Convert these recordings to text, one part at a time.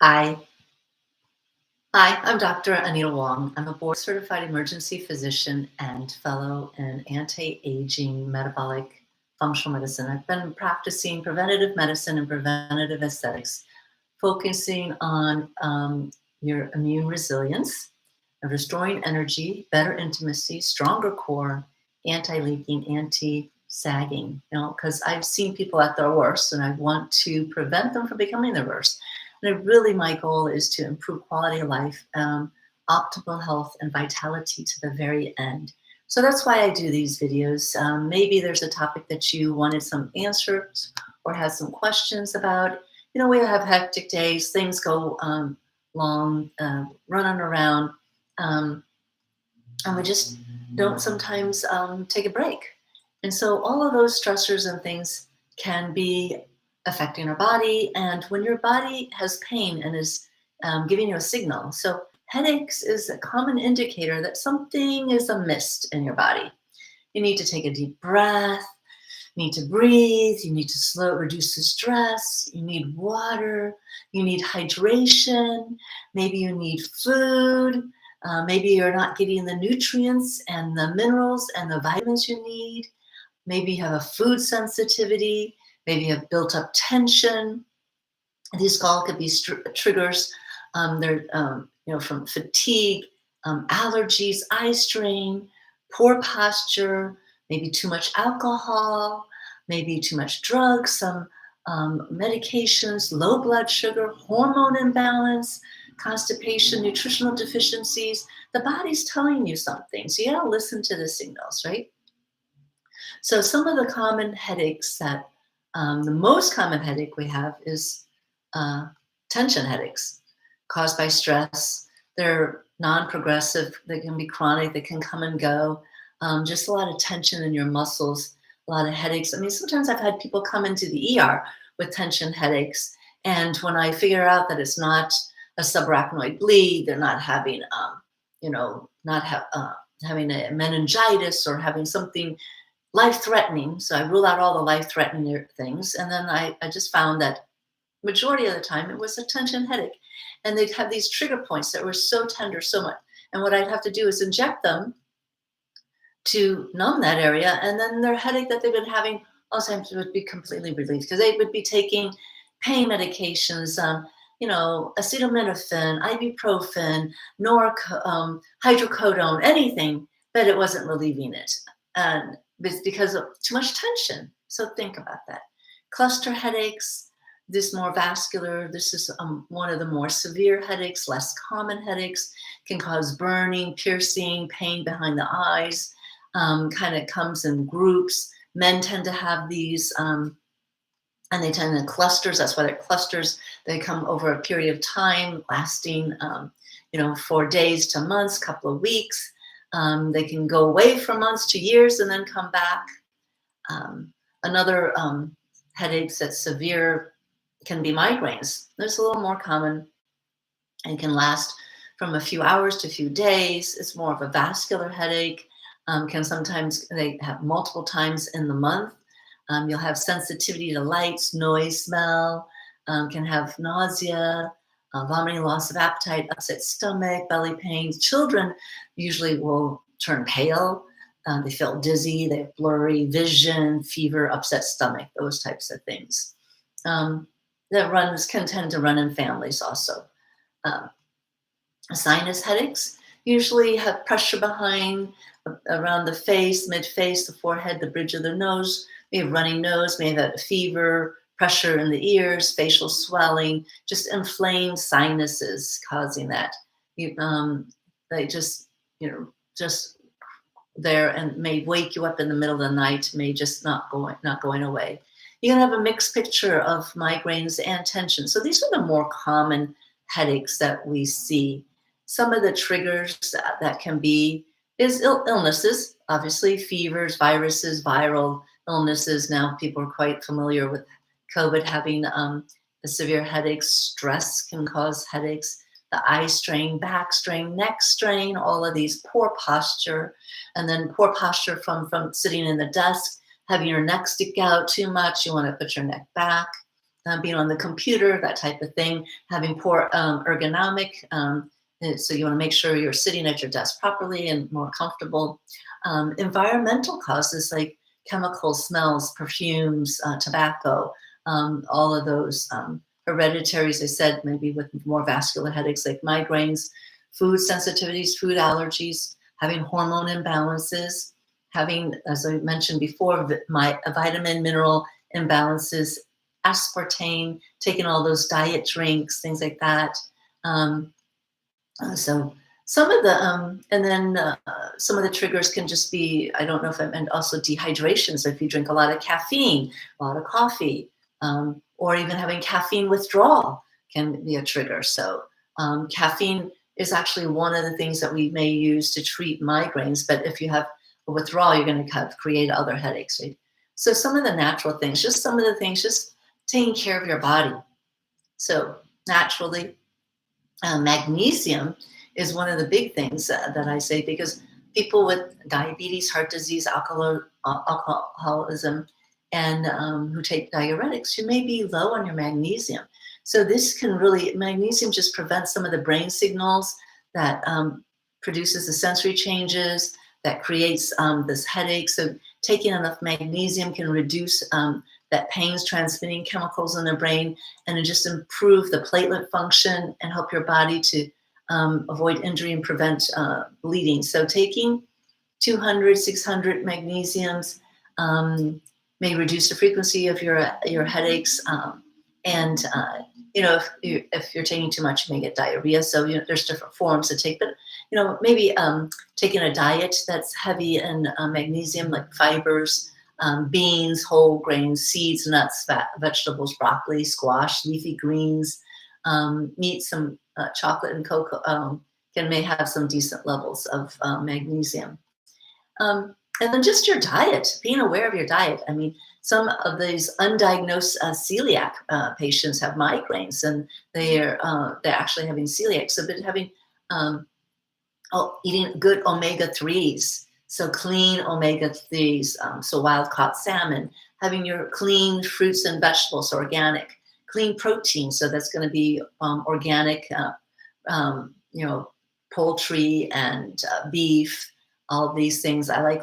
Hi. Hi, I'm Dr. Anita Wong. I'm a board certified emergency physician and fellow in anti aging metabolic functional medicine. I've been practicing preventative medicine and preventative aesthetics, focusing on your immune resilience, restoring energy, better intimacy, stronger core, anti leaking, anti sagging. Because I've seen people at their worst and I want to prevent them from becoming their worst. And really, my goal is to improve quality of life, optimal health, and vitality to the very end. So that's why I do these videos. Maybe there's a topic that you wanted some answers or had some questions about. We have hectic days, things go long, running around, um, and we just don't sometimes take a break. And so all of those stressors and things can be affecting our body. And when your body has pain and is giving you a signal, so headaches is a common indicator that something is amiss in your body. You need to take a deep breath. You need to breathe. You need to reduce the stress. You need water. You need hydration. Maybe you need food. Maybe you're not getting the nutrients and the minerals and the vitamins you need. Maybe you have a food sensitivity. Maybe you have built up tension. These all could be triggers. They're from fatigue, allergies, eye strain, poor posture, maybe too much alcohol, maybe too much drugs, some medications, low blood sugar, hormone imbalance, constipation, nutritional deficiencies. The body's telling you something, so you gotta listen to the signals, right? So some of the common headaches the most common headache we have is uh, tension headaches caused by stress. They're non-progressive. They can be chronic. They can come and go. Just a lot of tension in your muscles, a lot of headaches. I mean, sometimes I've had people come into the ER with tension headaches, and when I figure out that it's not a subarachnoid bleed, they're not having, having a meningitis or having something life-threatening. So I rule out all the life-threatening things. And then I just found that majority of the time it was a tension headache. And they'd have these trigger points that were so tender, so much. And what I'd have to do is inject them to numb that area. And then their headache that they've been having Alzheimer's would be completely relieved because they would be taking pain medications, acetaminophen, ibuprofen, hydrocodone, anything, but it wasn't relieving it. And it's because of too much tension. So think about that. Cluster headaches, this more vascular, this is one of the more severe headaches, less common headaches, can cause burning, piercing, pain behind the eyes, kind of comes in groups. Men tend to have these, and they tend to clusters. That's why they're clusters. They come over a period of time, lasting, 4 days to months, couple of weeks. They can go away for months to years and then come back. Another headaches that's severe can be migraines. There's a little more common and can last from a few hours to a few days. It's more of a vascular headache. Can sometimes they have multiple times in the month. You'll have sensitivity to lights, noise, smell, can have nausea, vomiting, loss of appetite, upset stomach, belly pains. Children usually will turn pale. They feel dizzy, they have blurry vision, fever, upset stomach, those types of things. That can tend to run in families also. Um, Sinus headaches usually have pressure behind, around the face, mid-face, the forehead, the bridge of the nose. May have runny nose, may have a fever, pressure in the ears, facial swelling, just inflamed sinuses causing that. They just there and may wake you up in the middle of the night, may just not going away. You can have a mixed picture of migraines and tension. So these are the more common headaches that we see. Some of the triggers that can be is illnesses, obviously fevers, viruses, viral illnesses. Now people are quite familiar with COVID having the severe headaches. Stress can cause headaches. The eye strain, back strain, neck strain, all of these, poor posture, and then poor posture from sitting in the desk, having your neck stick out too much. You want to put your neck back. being on the computer, that type of thing, having poor ergonomic. So you want to make sure you're sitting at your desk properly and more comfortable. Environmental causes like chemical smells, perfumes, tobacco, all of those. Hereditary, as I said, maybe with more vascular headaches like migraines, food sensitivities, food allergies, having hormone imbalances, having, as I mentioned before, my vitamin mineral imbalances, aspartame, taking all those diet drinks, things like that. Um, so some of the and then some of the triggers can just be, I don't know if I meant also dehydration. So if you drink a lot of caffeine, a lot of coffee, or even having caffeine withdrawal can be a trigger. So caffeine is actually one of the things that we may use to treat migraines. But if you have a withdrawal, you're going to kind of create other headaches. Right? So some of the natural things, just some of the things, just taking care of your body. So naturally, magnesium is one of the big things that I say, because people with diabetes, heart disease, alcoholism, and who take diuretics, you may be low on your magnesium. So this can really, magnesium just prevents some of the brain signals that produces the sensory changes that creates this headache. So taking enough magnesium can reduce that pain's transmitting chemicals in the brain, and it just improve the platelet function and help your body to avoid injury and prevent bleeding. So taking 200, 600 magnesiums may reduce the frequency of your headaches. And if you're taking too much, you may get diarrhea. So there's different forms to take, but maybe taking a diet that's heavy in magnesium, like fibers, beans, whole grains, seeds, nuts, fat, vegetables, broccoli, squash, leafy greens, meat, some chocolate and cocoa may have some decent levels of magnesium. And then just your diet, being aware of your diet. I mean, some of these undiagnosed celiac patients have migraines, and they're actually having celiac. So, but having eating good omega-3s, so clean omega-3s, so wild-caught salmon, having your clean fruits and vegetables, organic, clean protein, so that's going to be organic, poultry and beef, all these things. I like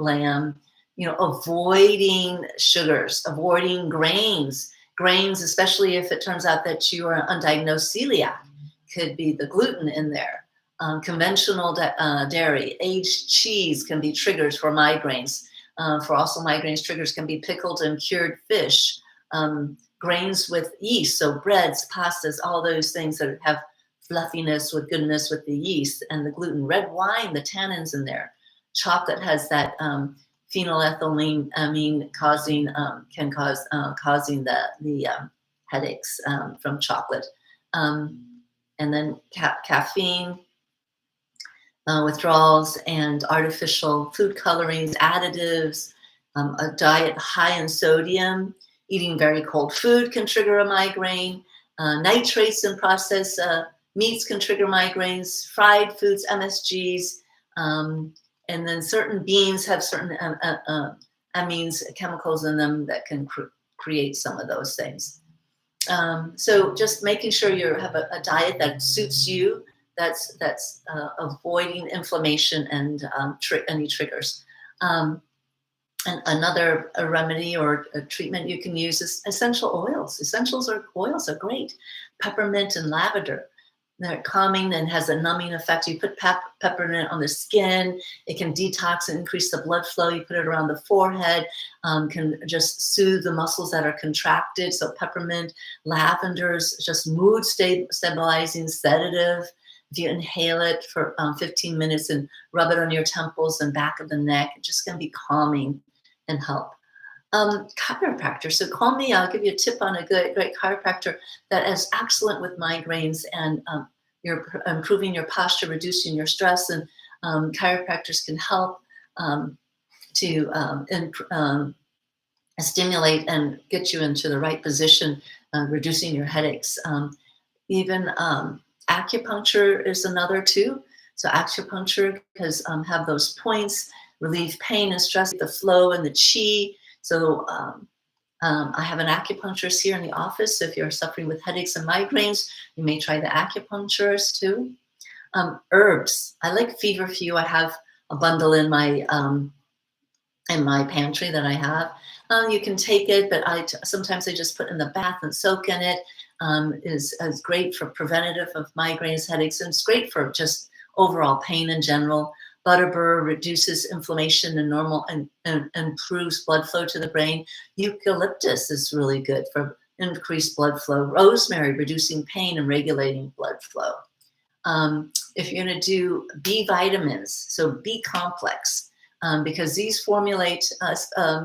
lamb, avoiding sugars, avoiding grains, especially if it turns out that you are undiagnosed celiac, could be the gluten in there. Conventional dairy, aged cheese can be triggers for migraines. For also migraines, triggers can be pickled and cured fish, grains with yeast, so breads, pastas, all those things that have fluffiness with goodness with the yeast and the gluten. Red wine, the tannins in there. Chocolate has that phenylethylamine causing the headaches from chocolate. And then caffeine withdrawals and artificial food colorings, additives, a diet high in sodium, eating very cold food can trigger a migraine. Nitrates in processed meats can trigger migraines, fried foods, MSGs, and then certain beans have certain amines, chemicals in them that can create some of those things. So just making sure you have a diet that suits you, that's avoiding inflammation and any triggers. And another remedy or a treatment you can use is essential oils. Oils are great. Peppermint and lavender. They're calming and has a numbing effect. You put peppermint on the skin. It can detox and increase the blood flow. You put it around the forehead, can just soothe the muscles that are contracted. So peppermint, lavender is just mood stabilizing sedative. If you inhale it for 15 minutes and rub it on your temples and back of the neck, it's just going to be calming and help. Chiropractor. So call me. I'll give you a tip on a great chiropractor that is excellent with migraines, and you're improving your posture, reducing your stress, and chiropractors can help to stimulate and get you into the right position, reducing your headaches. Even acupuncture is another too. So acupuncture because have those points, relieve pain and stress, the flow and the chi. So I have an acupuncturist here in the office. So if you're suffering with headaches and migraines, you may try the acupuncturist too. Herbs. I like feverfew. I have a bundle in my pantry that I have. You can take it, but sometimes I just put in the bath and soak in it. Is great for preventative of migraines, headaches, and it's great for just overall pain in general. Butterbur reduces inflammation and and improves blood flow to the brain. Eucalyptus is really good for increased blood flow. Rosemary reducing pain and regulating blood flow. If you're going to do B vitamins, so B complex, because these formulate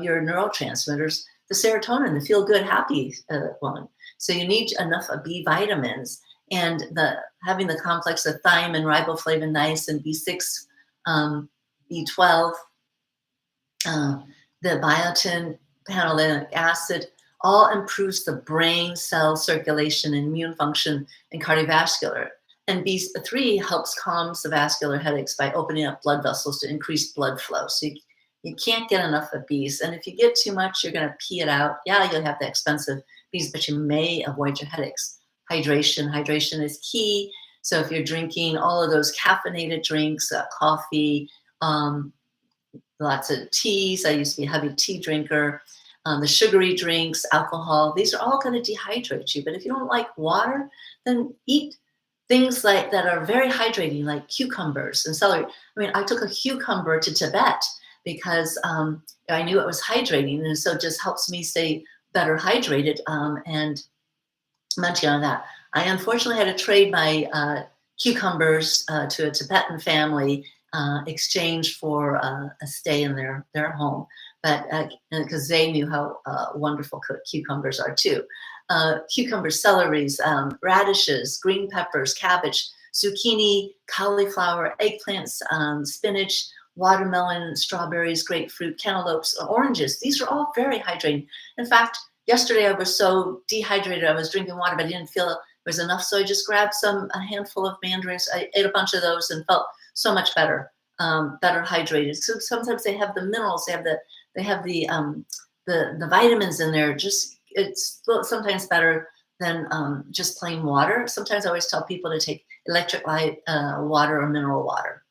your neurotransmitters, the serotonin, the feel good, happy one. So you need enough of B vitamins, and having the complex of thiamine, riboflavin, niacin, B6, B12, the biotin, panolenic acid, all improves the brain cell circulation and immune function and cardiovascular. And B3 helps calms the vascular headaches by opening up blood vessels to increase blood flow. So you can't get enough of Bs. And if you get too much, you're going to pee it out. Yeah, you'll have the expensive Bs, but you may avoid your headaches. Hydration is key. So if you're drinking all of those caffeinated drinks, coffee, lots of teas. I used to be a heavy tea drinker. The sugary drinks, alcohol, these are all going to dehydrate you. But if you don't like water, then eat things like that are very hydrating, like cucumbers and celery. I mean, I took a cucumber to Tibet because I knew it was hydrating, and so it just helps me stay better hydrated and munching on that. I unfortunately had to trade my cucumbers to a Tibetan family exchange for a stay in their home, but because they knew how wonderful cucumbers are too. Cucumbers, celeries, radishes, green peppers, cabbage, zucchini, cauliflower, eggplants, spinach, watermelon, strawberries, grapefruit, cantaloupes, oranges. These are all very hydrating. In fact, yesterday I was so dehydrated, I was drinking water, but I didn't feel it was enough. So I just grabbed a handful of mandarins. I ate a bunch of those and felt so much better, better hydrated. So sometimes they have the minerals, they have the vitamins in there. Just it's sometimes better than just plain water. Sometimes I always tell people to take electrolyte water or mineral water.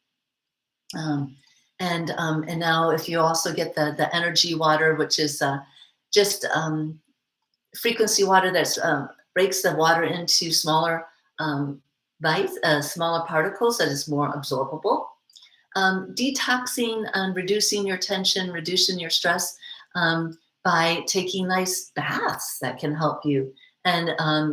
And now if you also get the energy water, which is just frequency water that breaks the water into smaller bites, smaller particles that is more absorbable. Detoxing and reducing your tension, reducing your stress by taking nice baths that can help you. And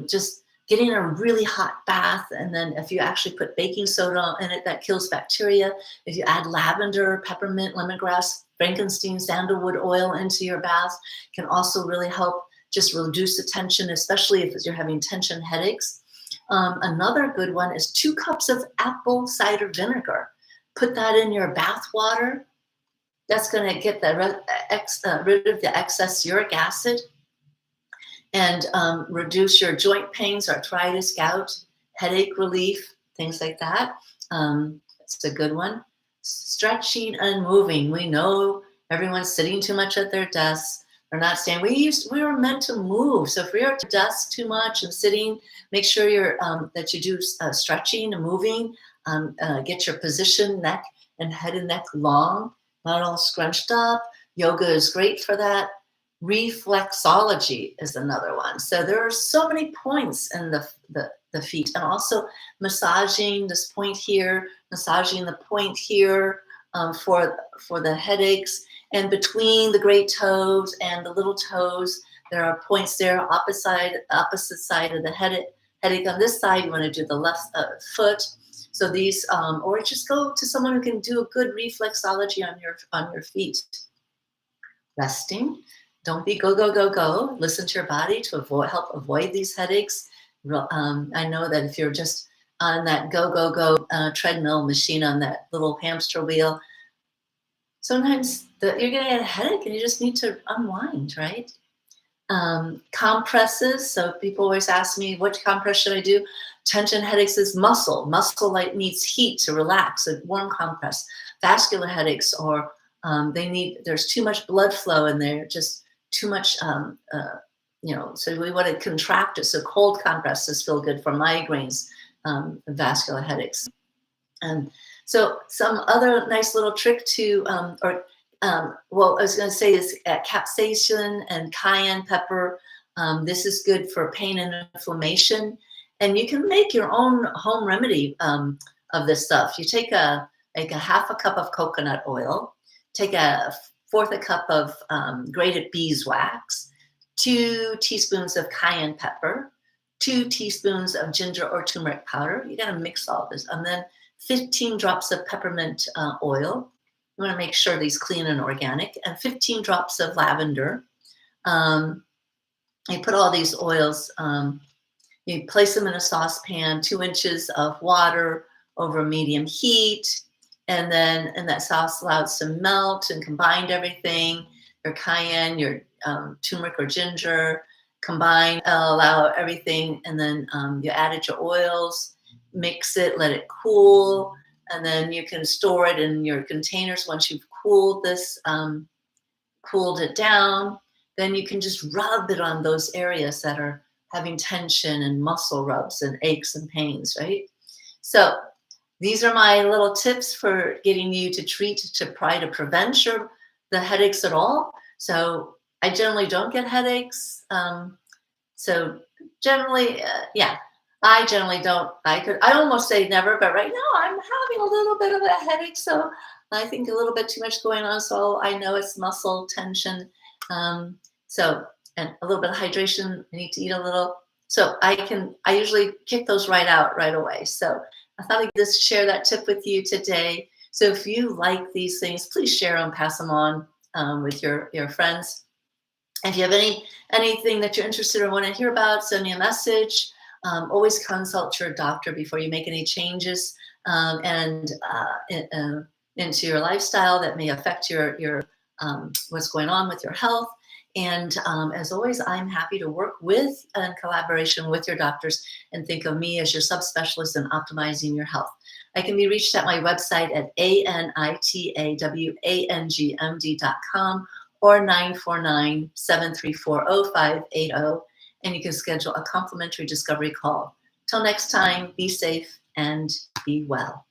just getting a really hot bath, and then if you actually put baking soda in it, that kills bacteria. If you add lavender, peppermint, lemongrass, Frankenstein's sandalwood oil into your bath, can also really help just reduce the tension, especially if you're having tension headaches. Another good one is 2 cups of apple cider vinegar. Put that in your bath water. That's going to get rid of the excess uric acid and reduce your joint pains, arthritis, gout, headache relief, things like that. It's a good one. Stretching and moving. We know everyone's sitting too much at their desks. They're not standing. We were meant to move. So if we are at the desk too much and sitting, make sure that you do stretching and moving. Get your position, neck and head and neck long, not all scrunched up. Yoga is great for that. Reflexology is another one. So there are so many points in the feet, and also massaging this point here, massaging the point here for the headaches. And between the great toes and the little toes, there are points there, opposite side of the headache. On this side, you want to do the left foot. So these, or just go to someone who can do a good reflexology on your feet. Resting. Don't be go, go, go, go. Listen to your body to help avoid these headaches. I know that if you're just on that go, go, go treadmill machine on that little hamster wheel, sometimes you're going to get a headache and you just need to unwind, right? Compresses. So people always ask me, what compress should I do? Tension headaches is muscle. Muscle like needs heat to relax, a warm compress. Vascular headaches, or there's too much blood flow in there. Just too much, so we want to contract it. So cold compresses feel good for migraines, vascular headaches. And so some other nice little trick to, well, I was going to say is capsaicin and cayenne pepper. This is good for pain and inflammation. And you can make your own home remedy of this stuff. You take a half a cup of coconut oil, take a fourth a cup of grated beeswax, 2 teaspoons of cayenne pepper, 2 teaspoons of ginger or turmeric powder. You got to mix all this. And then 15 drops of peppermint oil. You want to make sure these clean and organic. And 15 drops of lavender. You put all these oils, you place them in a saucepan, 2 inches of water over medium heat. And that sauce allows to melt and combine everything. Your cayenne, your turmeric or ginger, combine, allow everything. And then you added your oils, mix it, let it cool. And then you can store it in your containers once you've cooled this, cooled it down. Then you can just rub it on those areas that are having tension and muscle rubs and aches and pains, right? So these are my little tips for getting you to try to prevent the headaches at all. So I generally don't get headaches. So generally, I generally don't. I almost say never, but right now I'm having a little bit of a headache. So I think a little bit too much going on. So I know it's muscle tension. And a little bit of hydration. I need to eat a little. So I usually kick those right out right away. So I thought I'd just share that tip with you today. So if you like these things, please share them, pass them on with your friends. And if you have anything that you're interested or want to hear about, send me a message. Always consult your doctor before you make any changes into your lifestyle that may affect your what's going on with your health. And as always, I'm happy to work with in collaboration with your doctors and think of me as your subspecialist in optimizing your health. I can be reached at my website at anitawangmd.com or 949-734-0580. And you can schedule a complimentary discovery call. Till next time, be safe and be well.